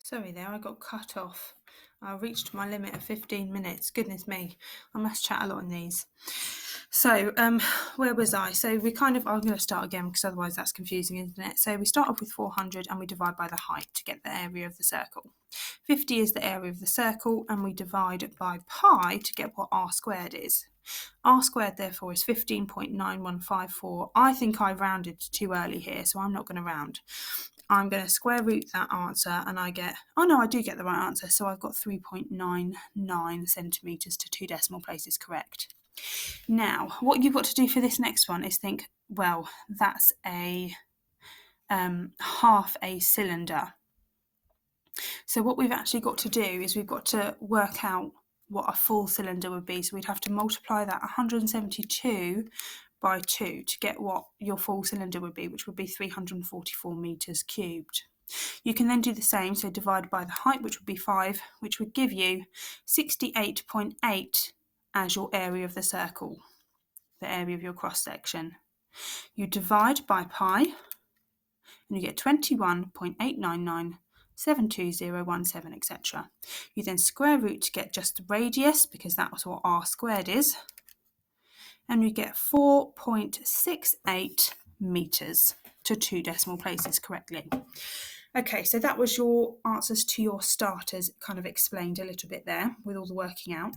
Sorry there, I got cut off. I reached my limit of 15 minutes. Goodness me, I must chat a lot in these. So, where was I? So I'm going to start again because otherwise that's confusing, isn't it? So we start off with 400 and we divide by the height to get the area of the circle. 50 is the area of the circle and we divide by pi to get what r squared is. R squared therefore is 15.9154. I think I rounded too early here, so I'm not going to round. I'm going to square root that answer and I get, oh no, I do get the right answer. So I've got 3.99 centimetres to 2 decimal places correct. Now, what you've got to do for this next one is think, well, that's a half a cylinder. So what we've actually got to do is we've got to work out what a full cylinder would be. So we'd have to multiply that 172 by 2 to get what your full cylinder would be, which would be 344 metres cubed. You can then do the same, so divide by the height, which would be 5, which would give you 68.8 as your area of the circle, the area of your cross section. You divide by pi, and you get 21.899 72017, etc. You then square root to get just the radius, because that's what r squared is, and you get 4.68 metres to 2 decimal places correctly. Okay, so that was your answers to your starters, kind of explained a little bit there with all the working out.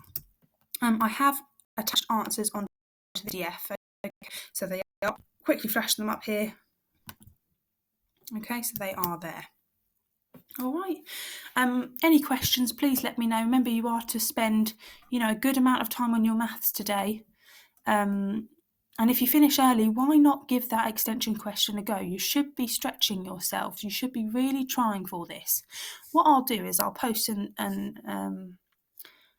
I have attached answers onto the PDF, okay, so they are, quickly flash them up here. Okay, so they are there. All right. Any questions, please let me know. Remember, you are to spend, a good amount of time on your maths today. And if you finish early, why not give that extension question a go? You should be stretching yourselves. You should be really trying for this. What I'll do is I'll post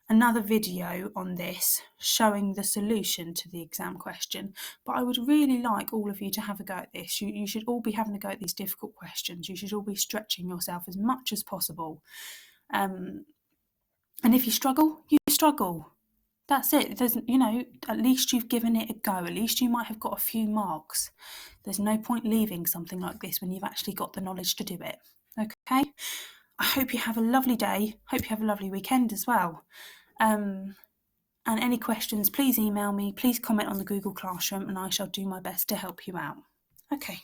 another video on this showing the solution to the exam question, but I would really like all of you to have a go at this. You should all be having a go at these difficult questions. You should all be stretching yourself as much as possible. And if you struggle, you struggle. That's it. There's, at least you've given it a go. At least you might have got a few marks. There's no point leaving something like this when you've actually got the knowledge to do it. Okay? I hope you have a lovely day. Hope you have a lovely weekend as well. And any questions, please email me, please comment on the Google Classroom, and I shall do my best to help you out. Okay.